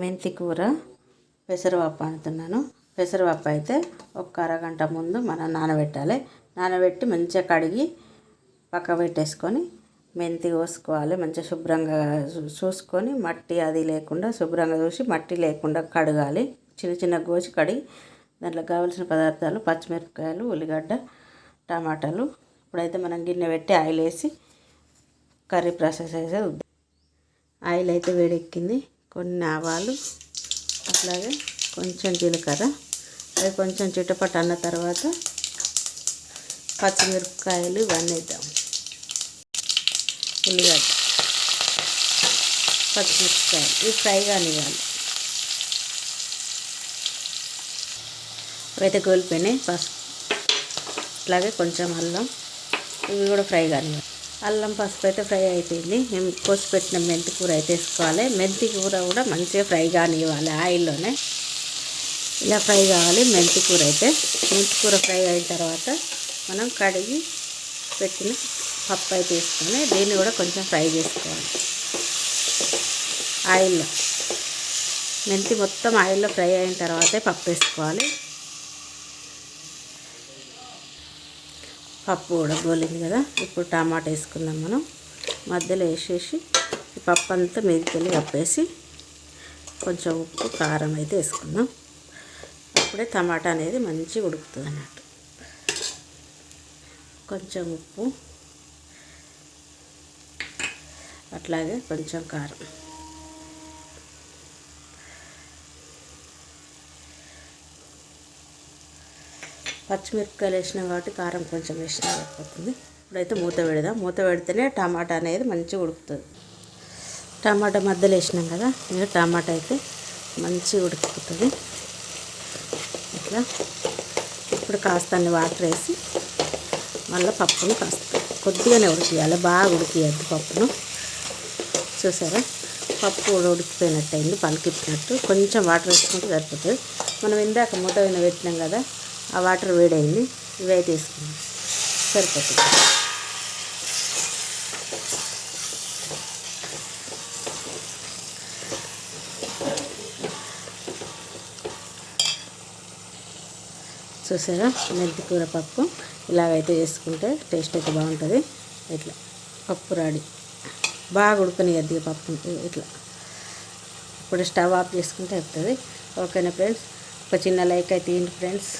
మెంతి కూర పెసరపప్పు అంటున్నాను. పెసరపప్పు అయితే ఒక అరగంట ముందు మనం నానబెట్టాలి. నానబెట్టి మంచిగా కడిగి పక్క పెట్టేసుకొని మెంతి కోసుకోవాలి. మంచిగా శుభ్రంగా చూసుకొని మట్టి అది లేకుండా శుభ్రంగా చూసి మట్టి లేకుండా కడగాలి. చిన్న చిన్న గోచి కడిగి దాంట్లో కావాల్సిన పదార్థాలు పచ్చిమిరపకాయలు, ఉల్లిగడ్డ, టమాటాలు. ఇప్పుడైతే మనం గిన్నె పెట్టి ఆయిల్ వేసి కర్రీ ప్రాసెస్ అయితే ఆయిల్ అయితే వేడెక్కింది. కొన్ని ఆవాలు, అట్లాగే కొంచెం జీలకర్ర, అవి కొంచెం చిటపట అన్న తర్వాత పచ్చిమిరపకాయలు ఇవన్నీ వేద్దాం. ఉల్లిగడ్డ, పచ్చిమిరపకాయలు ఇవి ఫ్రై కానివ్వాలి. అయితే గోలిపోయినాయి. పసుపు, అట్లాగే కొంచెం అల్లం, ఇవి కూడా ఫ్రై కానివ్వాలి. అల్లం పసుపు అయితే ఫ్రై అయిపోయింది. మేము కోసి పెట్టిన మెంతి కూర అయితే వేసుకోవాలి. మెంతి కూర కూడా మంచిగా ఫ్రై కానివ్వాలి ఆయిల్లోనే. ఇలా ఫ్రై కావాలి మెంతి కూర అయితే. మెంతి కూర ఫ్రై అయిన తర్వాత మనం కడిగి పెట్టిన పప్పు అయితే వేసుకొని దీన్ని కూడా కొంచెం ఫ్రై చేసుకోవాలి ఆయిల్లో. మెంతి మొత్తం ఆయిల్లో ఫ్రై అయిన తర్వాతే పప్పు వేసుకోవాలి. పప్పు కూడా గోలింది కదా. ఇప్పుడు టమాటా వేసుకుందాం. మనం మధ్యలో వేసేసి ఈ పప్పు అంతా మీదకి వెళ్ళి కప్పేసి కొంచెం ఉప్పు, కారం అయితే వేసుకుందాం. అప్పుడే టమాటా అనేది మంచిగా ఉడుకుతుంది అన్నట్టు. కొంచెం ఉప్పు, అట్లాగే కొంచెం కారం. పచ్చిమిరపకాయలు వేసినాం కాబట్టి కారం కొంచెం వేసినా సరిపోతుంది. ఇప్పుడైతే మూత పెడదాం. మూత పెడితేనే టమాటా అనేది మంచిగా ఉడుకుతుంది. టమాటా మధ్యలో వేసినాం కదా, ఇంకా టమాటా అయితే మంచిగా ఉడికిపోతుంది ఇట్లా. ఇప్పుడు కాస్త అన్ని వాటర్ వేసి మళ్ళీ పప్పును కాస్త కొద్దిగానే ఉడికియాలి, బాగా ఉడికియద్దు పప్పును. చూసారా, పప్పు కూడా ఉడికిపోయినట్టు అయింది, పలికిప్పినట్టు. కొంచెం వాటర్ వేసుకుంటే సరిపోతుంది. మనం ఇందాక మూత మీద పెట్టినాం కదా, ఆ వాటర్ వేడైంది. ఇవైతే వేసుకున్నాం, సరిపోతుంది. చూసారా, మెంతి కూర పప్పు ఇలాగైతే చేసుకుంటే టేస్ట్ అయితే బాగుంటుంది. ఇట్లా పప్పు రెడీ. బాగా ఉడకనియద్దు పప్పు ఇట్లా. ఇప్పుడు స్టవ్ ఆఫ్ చేసుకుంటే అవుతుంది. ఓకేనా ఫ్రెండ్స్, ఒక చిన్న లైక్ అయితే ఇవ్వండి ఫ్రెండ్స్.